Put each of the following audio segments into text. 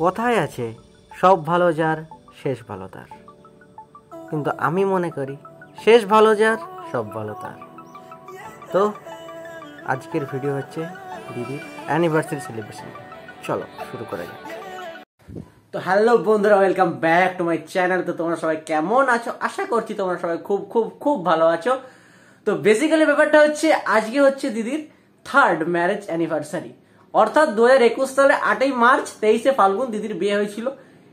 কথায় আছে সব ভালো যার শেষ ভালো তার, কিন্তু আমি মনে করি শেষ ভালো যার সব ভালো তার। তো আজকের ভিডিও হচ্ছে দিদির অ্যানিভার্সারি সেলিব্রেশন। চলো শুরু করা যাক। তো হ্যালো বন্ধুরা, welcome back to my channel. তো তোমরা সবাই কেমন আছো? আশা করছি তোমরা সবাই খুব খুব খুব ভালো আছো। তো বেসিক্যালি ব্যাপারটা হচ্ছে আজকে হচ্ছে দিদির 3rd ম্যারেজ অ্যানিভার্সারি, অর্থাৎ 2021 সালে 8ই মার্চ 23শে ফাল্গুন দিদির বিয়ে হয়েছিল।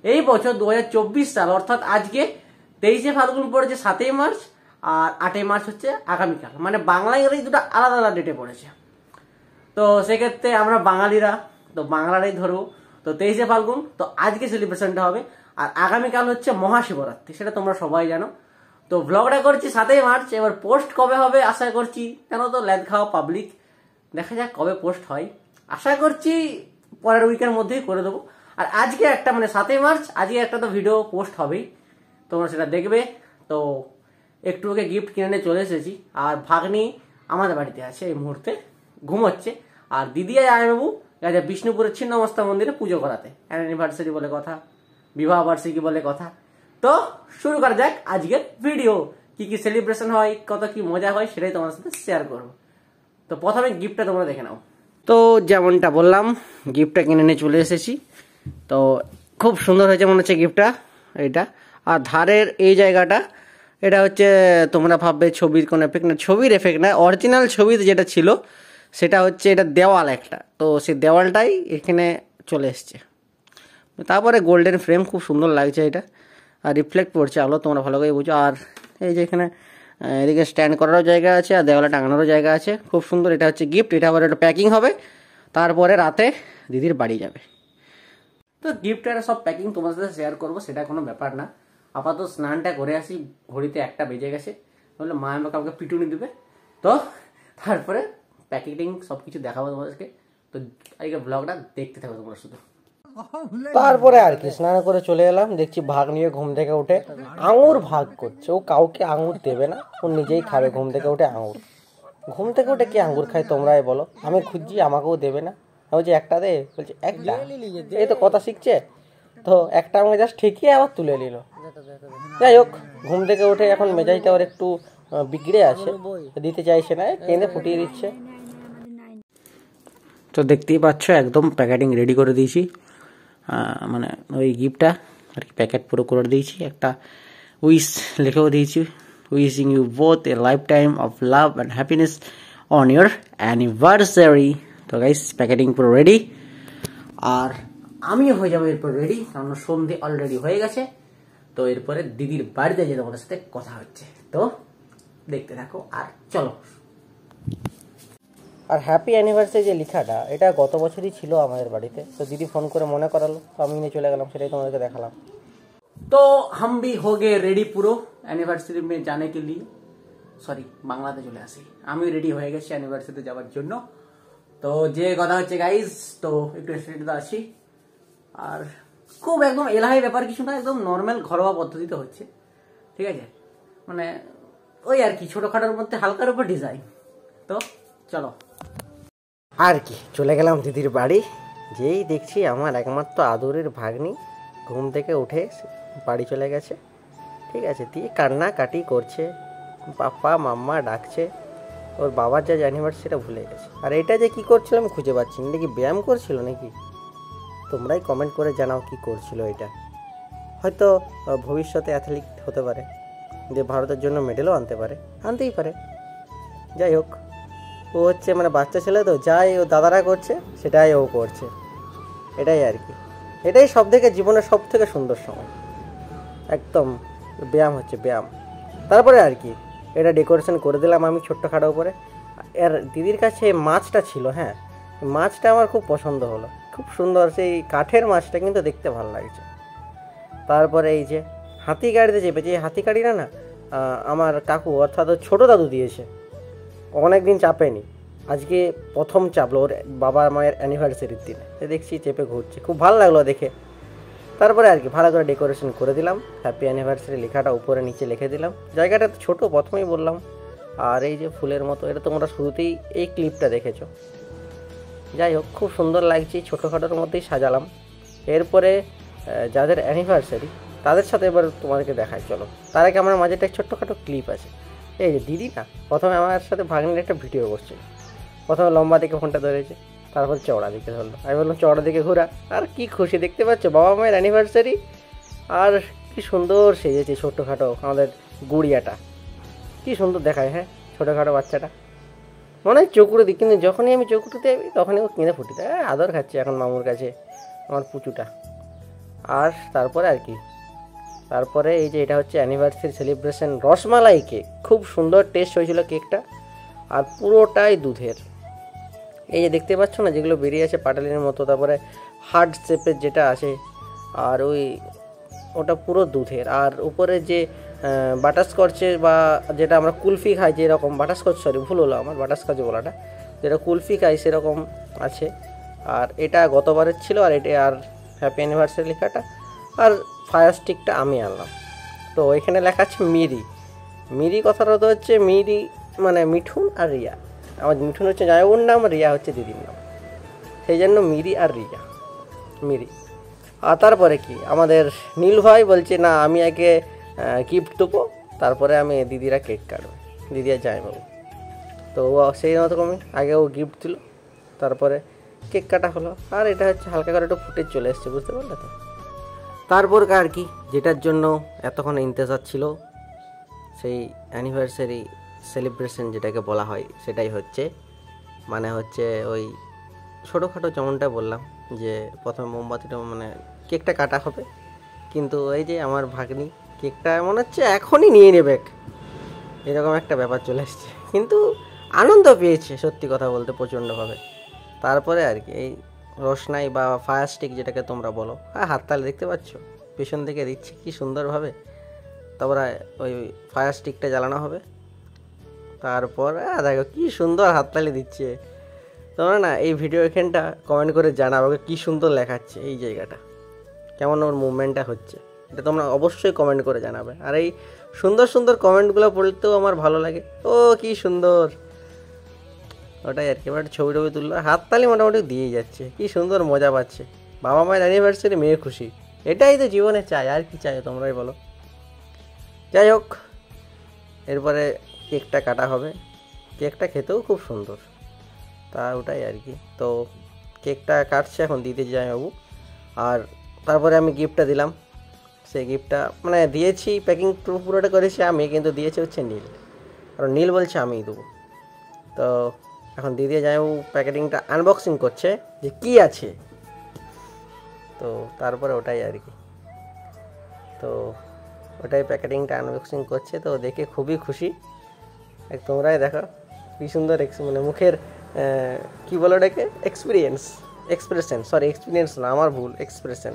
এই বছর 2024 সাল, অর্থাৎ আজকে 23শে ফাল্গুন পড়েছে 7ই মার্চ, আর 8ই মার্চ হচ্ছে আগামীকাল। মানে বাংলা ইংরেজি দুটো আলাদা আলাদা ডেটে পড়েছে। তো সেক্ষেত্রে আমরা বাঙালিরা তো বাংলাটাই ধরবো। তো 23শে ফাল্গুন, তো আজকে সেলিব্রেশনটা হবে। আর আগামীকাল হচ্ছে মহাশিবরাত্রি, সেটা তোমরা সবাই জানো। তো ব্লগটা করছি 7ই মার্চ। এবার পোস্ট কবে হবে আশা করছি, কেন তো ল্যাদ খাওয়া পাবলিক, দেখা যাক কবে পোস্ট হয়। আশা করছি পরের উইকের মধ্যেই করে দেবো। আর আজকে একটা মানে 7ই মার্চ, আজকে একটা তো ভিডিও পোস্ট হবেই, তোমরা সেটা দেখবে। তো একটু ওকে গিফট কিনে নিয়ে চলে এসেছি। আর ভাগ্নি আমাদের বাড়িতে আছে এই মুহূর্তে, ঘুমোচ্ছে। আর দিদি আর জামাইবাবু গেছে বিষ্ণুপুরের ছিন্নমস্তা মন্দিরে পুজো করাতে। অ্যানিভার্সারি বলে কথা, বিবাহ বার্ষিকী বলে কথা। তো শুরু করা যাক আজকের ভিডিও। কি কি সেলিব্রেশন হয়, কত কি মজা হয়, সেটাই তোমার সাথে শেয়ার করবো। তো প্রথমে গিফটটা তোমরা দেখে নাও। তো যেমনটা বললাম, গিফটটা কিনে নিয়ে চলে এসেছি। তো খুব সুন্দর হয়েছে মনে হচ্ছে গিফটটা এটা। আর ধারের এই জায়গাটা, এটা হচ্ছে তোমরা ভাববে ছবির কোনো এফেক্ট না, ছবির এফেক্ট না, অরিজিনাল ছবিতে যেটা ছিল সেটা হচ্ছে এটা দেওয়াল একটা। তো সেই দেওয়ালটাই এখানে চলে এসছে। তারপরে গোল্ডেন ফ্রেম, খুব সুন্দর লাগছে এটা। আর রিফ্লেক্ট পড়ছে আলো, তোমরা ভালো করে বুঝো। আর এই যে এখানে এদিকে স্ট্যান্ড করারও জায়গা আছে, আর দেওয়ালে টাঙানোরও জায়গা আছে। খুব সুন্দর। এটা হচ্ছে গিফট। এটা আবার একটা প্যাকিং হবে, তারপরে রাতে দিদির বাড়ি যাবে। তো গিফটের সব প্যাকিং তোমার সাথে শেয়ার করবো, সেটা কোনো ব্যাপার না। আপাতত স্নানটা করে আসি, ঘড়িতে 1টা বেজে গেছে। বললো মা আমাকে আমাকে পিটুনি দেবে, তো তারপরে প্যাকেটিং সব কিছু দেখাবো তোমাদেরকে। তো আজকে ব্লগটা দেখতে থাকো তোমরা শুধু। তারপরে আর কি স্নান করে চলে এলাম, দেখছি ভাগ নিয়ে ঘুম থেকে উঠে আঙুর ভাগ করছে। ও কাউকে আঙুর দেবে না, ও নিজেই খাবে। ঘুম থেকে উঠে আঙুর, ঘুম থেকে উঠে কি আঙুর খায় তোমরাই বলো? আমি খুঁজছি, আমাকেও দেবে না। বলছি একটা দে, বলছে একটা। এই তো কথা শিখছে, তো একটা আমাকে জাস্ট ঠেকিয়ে আবার তুলে নিল। যাই হোক, ঘুম থেকে উঠে এখন মেজাজটা ওর একটু বিগড়ে আছে, দিতে চাইছে না, কেঁদে ফুটিয়ে দিচ্ছে। তো দেখতেই পাচ্ছ একদম প্যাকেটিং রেডি করে দিয়েছি। মানে ওই গিফটটা আর কি প্যাকেট পুরো করে দিয়েছি। একটা উইশ লিখেও দিয়েছি, wishing you both a lifetime of love and happiness on your anniversary. তো গাইস প্যাকেটিং পুরো রেডি, আর আমিও হয়ে যাবো এরপর রেডি, কারণ সন্ধে অলরেডি হয়ে গেছে। তো এরপরে দিদির বাড়িতে যেতে তোমাদের সাথে কথা হচ্ছে, তো দেখতে থাকো। আর চলো। আর হ্যাপি অ্যানিভার্সারি যে লেখাটা, এটা গত বছরই ছিল আমাদের বাড়িতে। তো দিদি ফোন করে মনে করালো, তো আমি নিয়ে চলে গেলাম, সেটাই তোমাদেরকে দেখালাম। তো হাম ভি হো গে রেডি পুরো অ্যানিভার্সারি মে জানে কে লিয়ে। সরি, বাংলাতে চলে আসি। আমি রেডি হয়ে গেছি অ্যানিভার্সারিতে যাওয়ার জন্য। তো যে কথা হচ্ছে গাইজ, তো একটু স্টেডিতে আসি। আর খুব একদম এলাহি ব্যাপার কিছু না, একদম নর্মাল ঘরোয়া পদ্ধতিতে হচ্ছে, ঠিক আছে? মানে ওই আর কি ছোটখাটোর মধ্যে হালকার উপর ডিজাইন। তো চলো আর কি, চলে গেলাম দিদির বাড়ি। যেই দেখছি আমার একমাত্র আদরের ভাগ্নি ঘুম থেকে উঠে বাড়ি চলে গেছে, ঠিক আছে? দিয়ে কান্নাকাটি করছে, পাপা মাম্মা ডাকছে। ওর বাবার যা অ্যানিভার্সারি সেটা ভুলে গেছে। আর এটা যে কি করছিল আমি খুঁজে পাচ্ছি না, নাকি ব্যায়াম করছিল নাকি? তোমরাই কমেন্ট করে জানাও কি করছিল এটা। হয়তো ভবিষ্যতে অ্যাথলিট হতে পারে, যে ভারতের জন্য মেডেলও আনতে পারে, আনতেই পারে। যাই হোক, ও হচ্ছে মানে বাচ্চা ছেলে, তো যাই ও দাদারা করছে সেটাই ও করছে, এটাই আর কি। এটাই সব থেকে জীবনের সব থেকে সুন্দর সময়, একদম ব্যায়াম হচ্ছে ব্যায়াম। তারপরে আর কি এটা ডেকোরেশন করে দিলাম আমি ছোট্টখাটো উপরে। আর দিদির কাছে মাছটা ছিল, হ্যাঁ মাছটা আমার খুব পছন্দ হলো, খুব সুন্দর সেই কাঠের মাছটা, কিন্তু দেখতে ভালো লাগছে। তারপরে এই যে হাতি গাড়িতে চেপেছে, এই হাতি গাড়িটা না আমার কাকু অর্থাৎ ছোটো দাদু দিয়েছে, অনেকদিন চাপেনি, আজকে প্রথম চাপলো ওর বাবা মায়ের অ্যানিভার্সারির দিনে। দেখছি চেপে ঘুরছে, খুব ভালো লাগলো দেখে। তারপরে আর কি ভালো করে ডেকোরেশন করে দিলাম, হ্যাপি অ্যানিভার্সারি লেখাটা উপরে নিচে লিখে দিলাম। জায়গাটা ছোটো, প্রথমেই বললাম। আর এই যে ফুলের মতো, এটা তোমরা শুরুতেই এই ক্লিপটা দেখেছো। যাই হোক, খুব সুন্দর লাগছে, ছোটোখাটোর মধ্যেই সাজালাম। এরপরে যাদের অ্যানিভার্সারি তাদের সাথে এবার তোমাদেরকে দেখাই, চলো। তার আগে আমার মাঝে একটা ছোট্টখাটো ক্লিপ আছে। এই যে দিদি না, প্রথমে আমার সাথে ভাগ্নের একটা ভিডিও করছে। প্রথমে লম্বা দিকে ফোনটা ধরেছে, তারপর চওড়া দিকে ধরলো। আমি বললাম চওড়া দিকে ঘোরা। আর কি খুশি, দেখতে পাচ্ছ বাবা মায়ের অ্যানিভার্সারি। আর কি সুন্দর সেজেছে ছোট্টখাটো আমাদের গুড়িয়াটা, কি সুন্দর দেখায়। হ্যাঁ, ছোটোখাটো বাচ্চাটা মনে হয় চকুরে দিই, কিন্তু যখনই আমি চকুরতে যাবি তখনই ও কিনে ফুটি দেয়। আদর খাচ্ছে এখন মামুর কাছে আমার পুচুটা। আর তারপরে আর কি, তারপরে এই যে এটা হচ্ছে অ্যানিভার্সারি সেলিব্রেশন রসমালাই কেক। খুব সুন্দর টেস্ট হয়েছিল কেকটা, আর পুরোটাই দুধের। এই যে দেখতে পাচ্ছ না যেগুলো বেরিয়ে আছে পাটালিনের মতো, তারপরে হার্ড শেপের যেটা আছে, আর ওটা পুরো দুধের। আর উপরে যে বাটারস্কচের বা যেটা আমরা কুলফি খাই যেরকম, বাটারস্কচ সরি ভুল হলো আমার, বাটারস্কচ বলাটা, যেটা কুলফি খাই সেরকম আছে। আর এটা গতবারের ছিল, আর এটা আর হ্যাপি অ্যানিভার্সারি লেখাটা। আর ফায়ার স্টিকটা আমি আনলাম। তো এখানে লেখা আছে মিরি। মিরি কথাটা তো হচ্ছে মিরি মানে মিঠুন আর রিয়া। আমার মিঠুন হচ্ছে জামাইবাবুর নাম, রিয়া হচ্ছে দিদির নাম, সেই জন্য মিরি আর রিয়া, মিরি। আর তারপরে কি আমাদের নীল ভাই বলছে না আমি আগে গিফট দেবো, তারপরে আমি দিদিরা কেক কাটবো, দিদি আর জামাইবাবু। তো ও সেই রকমই আগে ও গিফট দিল, তারপরে কেক কাটা হলো। আর এটা হচ্ছে হালকা করে একটু ফুটেজ চলে এসছে, বুঝতে পারলে তো। তারপর আর কি, যেটার জন্য এতক্ষণ ইন্তজার ছিল, সেই অ্যানিভার্সারি সেলিব্রেশন যেটাকে বলা হয় সেটাই হচ্ছে। মানে হচ্ছে ওই ছোটোখাটো যেমনটা বললাম যে প্রথমে মোমবাতিটা মানে কেকটা কাটা হবে, কিন্তু এই যে আমার ভাগ্নি কেকটা মনে হচ্ছে এখনই নিয়ে নেবে, এরকম একটা ব্যাপার চলে এসছে। কিন্তু আনন্দ পেয়েছে সত্যি কথা বলতে প্রচণ্ডভাবে। তারপরে আর কি এই রোশনাই বা ফায়ার স্টিক যেটাকে তোমরা বলো, হ্যাঁ হাততালি দেখতে পাচ্ছ পেছন থেকে দিচ্ছে কি সুন্দরভাবে। তারপরে ওই ফায়ার স্টিকটা জ্বালানো হবে, তারপর দেখো কি সুন্দর হাততালি দিচ্ছে। তোমরা না এই ভিডিও এখানটা কমেন্ট করে জানাবো কি সুন্দর লেখাচ্ছে, এই জায়গাটা কেমন ওর মুভমেন্টটা হচ্ছে, এটা তোমরা অবশ্যই কমেন্ট করে জানাবে। আর এই সুন্দর সুন্দর কমেন্টগুলো পড়তেও আমার ভালো লাগে। ও কি সুন্দর, ওটাই আর কি। এবার ছবি টবি তুললো, হাততালি মোটামুটি দিয়েই যাচ্ছে, কি সুন্দর মজা পাচ্ছে। বাবা মায়ের অ্যানিভার্সারি, মেয়ে খুশি, এটাই তো জীবনে চাই, আর কি চাই তোমরাই বলো। যাই হোক, এরপরে কেকটা কাটা হবে, কেকটা খেতেও খুব সুন্দর, তা ওটাই আর কি। তো কেকটা কাটছে এখন দিতে জামাইবাবু। আর তারপরে আমি গিফটটা দিলাম, সেই গিফটটা মানে দিয়েছি, প্যাকিং পুরোটা করেছি আমি, কিন্তু দিয়েছে হচ্ছে নীল, কারণ নীল বলছে আমিই দেবো। তো এখন দিদি জামাইবাবু প্যাকেটিংটা আনবক্সিং করছে যে কী আছে। তো তারপরে ওটাই আর কি, তো ওটাই প্যাকেটিংটা আনবক্সিং করছে। তো দেখে খুবই খুশি, তোমরাই দেখো কী সুন্দর মানে মুখের কী বলো ওটাকে, এক্সপ্রেশন না আমার ভুল, এক্সপ্রেশন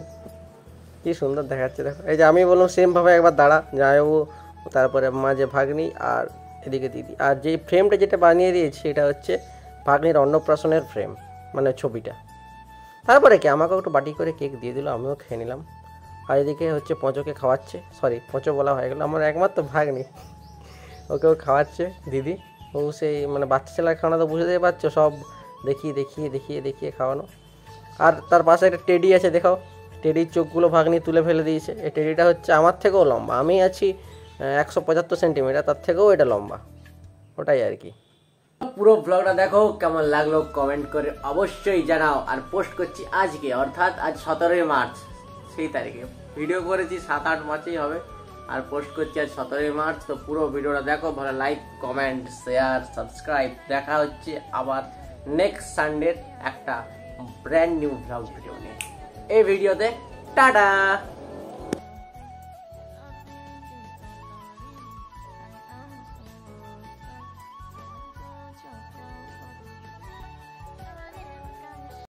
কী সুন্দর দেখাচ্ছে দেখো। এই যে আমি বললাম সেমভাবে একবার দাঁড়া জামাইবাবু, তারপরে মাঝে ভাগ্নি আর এদিকে দিদি। আর যেই ফ্রেমটা যেটা বানিয়ে দিয়েছি এটা হচ্ছে ভাগ্নির অন্নপ্রাশনের ফ্রেম, মানে ছবিটা। তারপরে কি আমাকেও একটু বাটি করে কেক দিয়ে দিল, আমিও খেয়ে নিলাম। আর এদিকে হচ্ছে পঁচোকে খাওয়াচ্ছে, সরি পঁচো বলা হয়ে গেলো, আমার একমাত্র ভাগ্নি, ওকেও খাওয়াচ্ছে দিদি। ও সেই মানে বাচ্চা ছেলের খাওয়ানো তো বুঝতেই পারছো, সব দেখিয়ে খাওয়ানো। আর তার পাশে একটা টেডি আছে, দেখাও টেডির চোখগুলো ভাগ্নি তুলে ফেলে দিয়েছে। এই টেডিটা হচ্ছে আমার থেকেও লম্বা, আমি আছি 175 সেন্টিমিটার, তার থেকেও এটা লম্বা, ওটাই আর কি। পুরো ব্লগটা দেখো, কেমন লাগলো কমেন্ট করে অবশ্যই জানাও। আর পোস্ট করছি আজকে, অর্থাৎ আজ 17 মার্চ, সেই তারিখে ভিডিও করেছি, 7-8 মার্চেই হবে, আর পোস্ট করছি আজ 17 মার্চ। তো পুরো ভিডিওটা দেখো, ভালো লাইক কমেন্ট শেয়ার সাবস্ক্রাইব। দেখা হচ্ছে আবার নেক্সট সানডের একটা ব্র্যান্ড নিউ ব্লগ ভিডিও নিয়ে। এই ভিডিওতে টাটা।